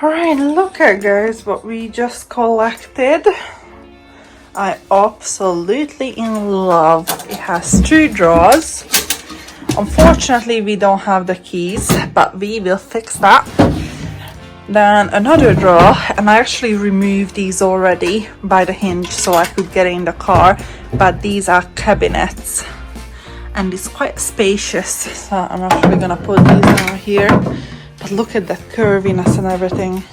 Alright, look at guys what we just collected. I absolutely in love. It has 2 drawers. Unfortunately we don't have the keys, but we will fix that. Then another drawer, and I actually removed these already by the hinge so I could get in the car, but these are cabinets and it's quite spacious, so I'm actually gonna put these down here. But look at that curviness and everything.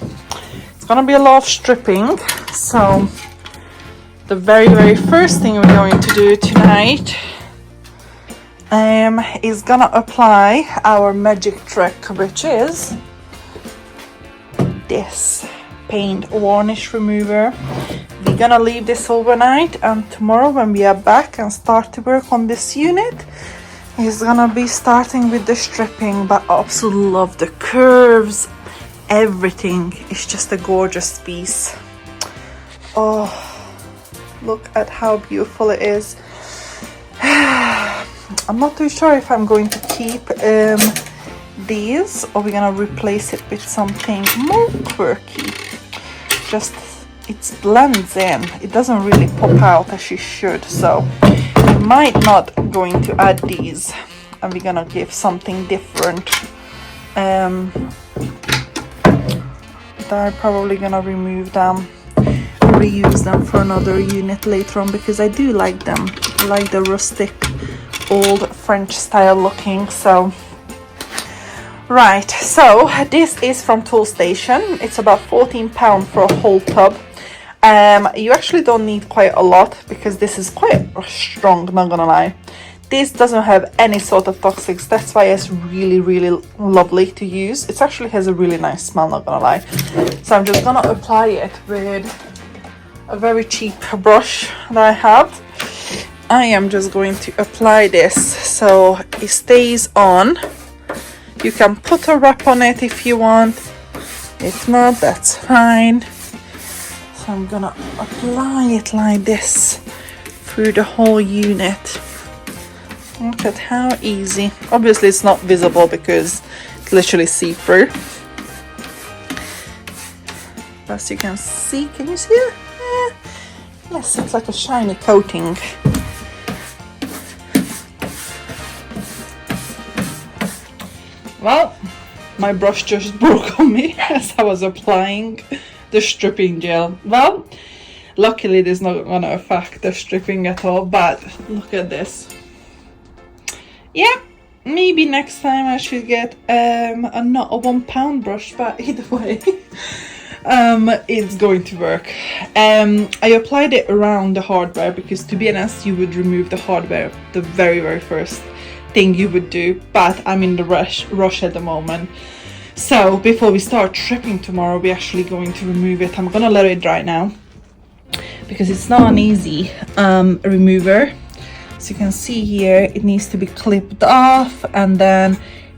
It's gonna be a lot of stripping, so the very first thing we're going to do tonight is gonna apply our magic trick, which is this paint varnish remover. We're gonna leave this overnight, and tomorrow when we are back and start to work on this unit, he's gonna be starting with the stripping. But I absolutely love the curves, everything is just a gorgeous piece. Oh, look at how beautiful it is. I'm not too sure if I'm going to keep these or we're gonna replace it with something more quirky. Just it blends in, it doesn't really pop out as it should, so we might not going to add these and we're gonna give something different. I'm probably gonna remove them, reuse them for another unit later on, because I do like them. I like the rustic old French style looking. So right, so this is from Toolstation. It's about £14 for a whole tub. You actually don't need quite a lot because this is quite strong, not gonna lie. This doesn't have any sort of toxics, that's why it's really lovely to use. It actually has a really nice smell, not gonna lie. So I'm just gonna apply it with a very cheap brush that I have. I am just going to apply this so it stays on. You can put a wrap on it if you want, if not, that's fine. So I'm gonna apply it like this through the whole unit. Look at how easy. Obviously it's not visible because it's literally see-through. As you can see, can you see it? Yes, it's like a shiny coating. Well, my brush just broke on me as I was applying the stripping gel. Well, luckily this is not gonna affect the stripping at all, but look at this. Yeah, maybe next time I should get not a £1 brush, but either way, it's going to work. I applied it around the hardware because, to be honest, you would remove the hardware the very first thing you would do, but I'm in the rush at the moment. So before we start stripping tomorrow, we're actually going to remove it. I'm gonna let it dry now because it's not an easy remover. So you can see here it needs to be clipped off and then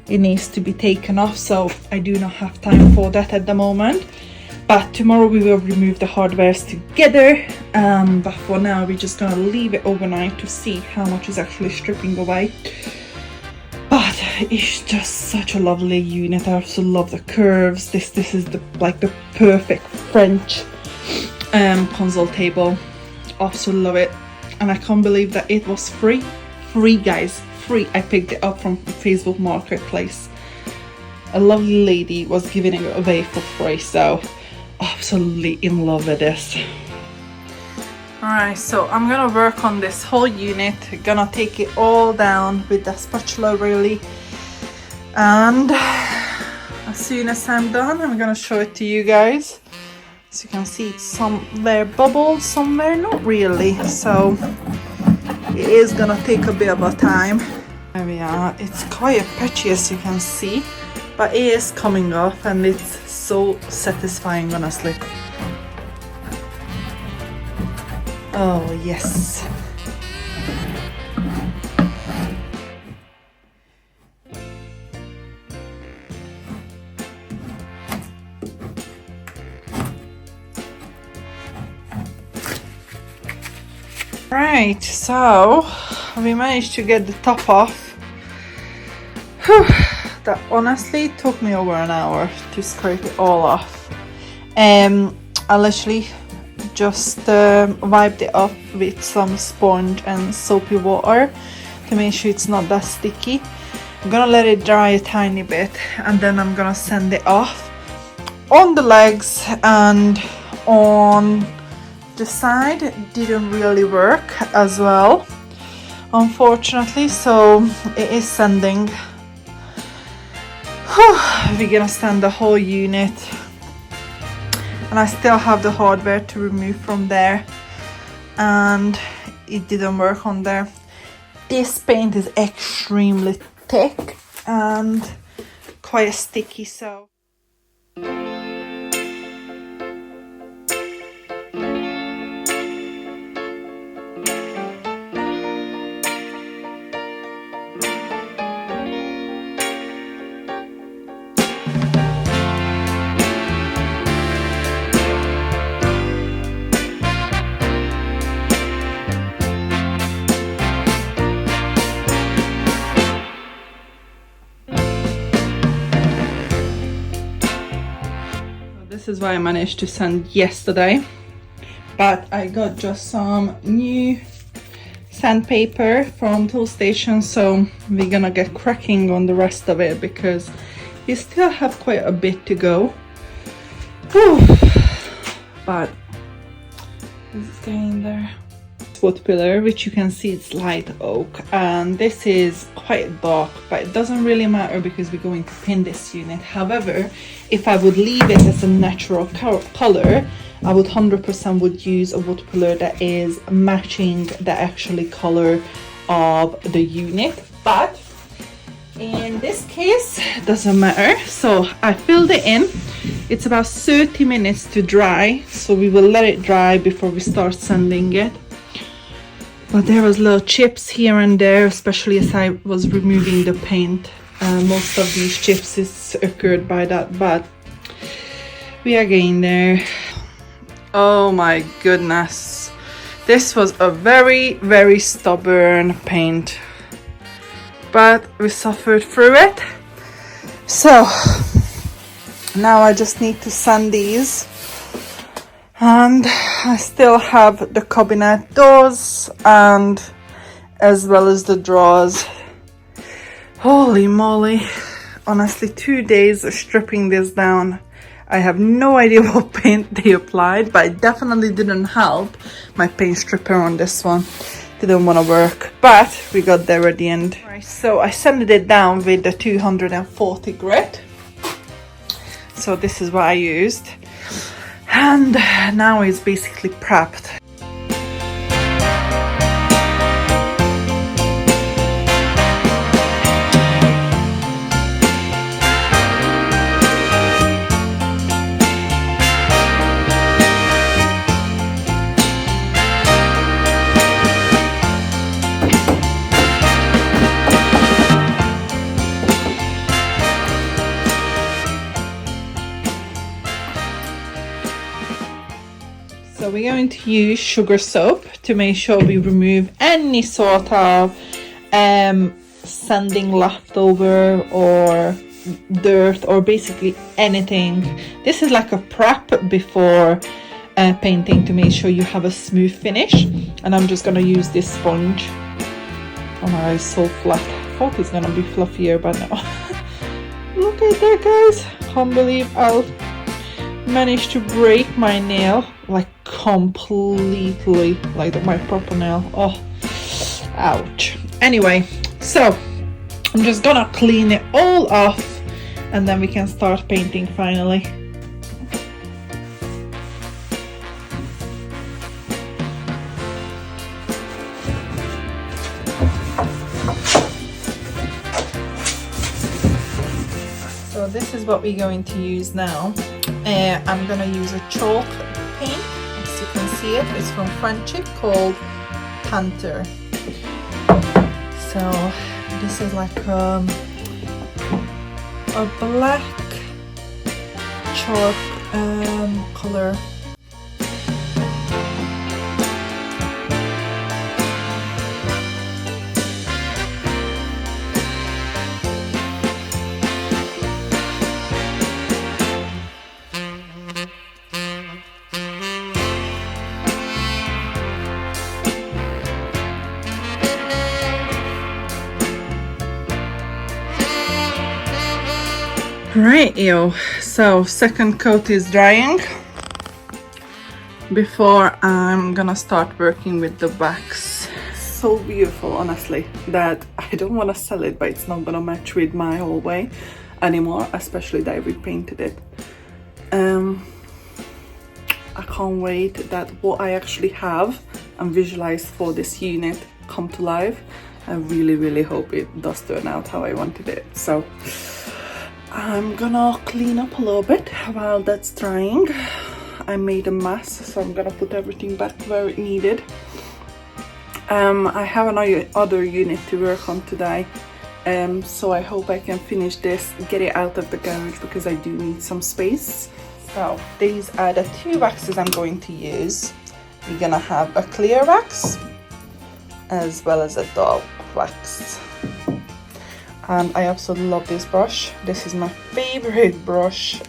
it needs to be taken off, so I do not have time for that at the moment. But tomorrow we will remove the hardwares together, but for now we're just gonna leave it overnight to see how much is actually stripping away. But it's just such a lovely unit. I also love the curves. This is the perfect French console table. Also love it, and I can't believe that it was free guys, free. I picked it up from Facebook Marketplace. A lovely lady was giving it away for free, so absolutely in love with this. Alright, so I'm gonna work on this whole unit, gonna take it all down with the spatula really, and as soon as I'm done I'm gonna show it to you guys. So you can see it's somewhere bubbled, somewhere not really, so it is gonna take a bit of a time. There we are. It's quite patchy as you can see, but it is coming off and it's so satisfying, honestly. Oh yes. Right, so we managed to get the top off. Whew, that honestly took me over an hour to scrape it all off. I literally just wiped it off with some sponge and soapy water to make sure it's not that sticky. I'm gonna let it dry a tiny bit and then I'm gonna sand it off on the legs and on the side. It didn't really work as well, unfortunately, so it is sanding. We're gonna sand the whole unit, and I still have the hardware to remove from there, and it didn't work on there. This paint is extremely thick and quite sticky, so this is what I managed to sand yesterday, but I got just some new sandpaper from Tool Station, so we're gonna get cracking on the rest of it because we still have quite a bit to go. Whew. But it's getting there. Wood pillar, which you can see it's light oak, and this is quite dark, but it doesn't really matter because we're going to paint this unit. However, if I would leave it as a natural color, I would 100% would use a wood pillar that is matching the actually color of the unit, but in this case it doesn't matter. So I filled it in. It's about 30 minutes to dry, so we will let it dry before we start sanding it. But there was little chips here and there, especially as I was removing the paint. Most of these chips is occurred by that, but we are getting there. Oh my goodness, this was a very stubborn paint, but we suffered through it. So now I just need to sand these, and I still have the cabinet doors and as well as the drawers. Holy moly, honestly, 2 days of stripping this down. I have no idea what paint they applied, but it definitely didn't help. My paint stripper on this one didn't want to work, but we got there at the end. Right, so I sanded it down with the 240 grit. So this is what I used. And now it's basically prepped. So we're going to use sugar soap to make sure we remove any sort of sanding leftover or dirt or basically anything. This is like a prep before painting to make sure you have a smooth finish. And I'm just gonna use this sponge. Oh my god, it's so flat. I thought it's gonna be fluffier, but no. Look at that, guys. Can't believe I'll manage to break my nail like completely, like my proper nail. Oh, ouch. Anyway, so I'm just gonna clean it all off and then we can start painting finally. So this is what we're going to use now. I'm gonna use a chalk paint. As you can see it, it's from Frenchic called Panther. So this is like a black chalk color. Right, yo, so second coat is drying before I'm gonna start working with the wax. So beautiful, honestly, that I don't want to sell it, but it's not gonna match with my hallway anymore, especially that I repainted it. I can't wait that what I actually have and visualize for this unit come to life. I really hope it does turn out how I wanted it. So I'm gonna clean up a little bit while that's drying. I made a mess, so I'm gonna put everything back where it needed. I have another unit to work on today, so I hope I can finish this, get it out of the garage, because I do need some space. So these are the two waxes I'm going to use. We're gonna have a clear wax as well as a dark wax. And I absolutely love this brush. This is my favorite brush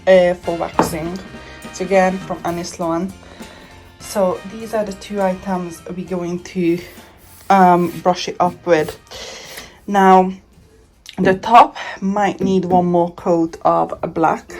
for waxing. It's again from Annie Sloan. So these are the two items we're going to brush it up with. Now the top might need one more coat of black.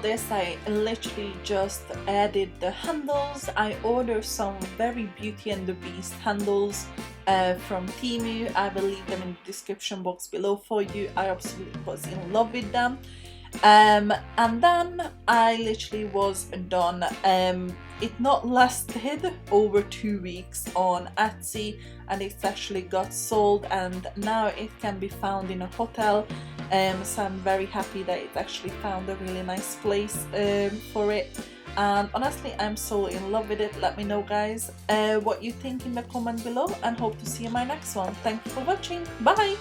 This I literally just added the handles. I ordered some very Beauty and the Beast handles from Temu. I will leave them in the description box below for you. I absolutely was in love with them. And then I literally was done. It not lasted over 2 weeks on Etsy, and it's actually got sold, and now it can be found in a hotel. So I'm very happy that it actually found a really nice place for it. And honestly, I'm so in love with it. Let me know, guys, what you think in the comment below, and hope to see you in my next one. Thank you for watching. Bye.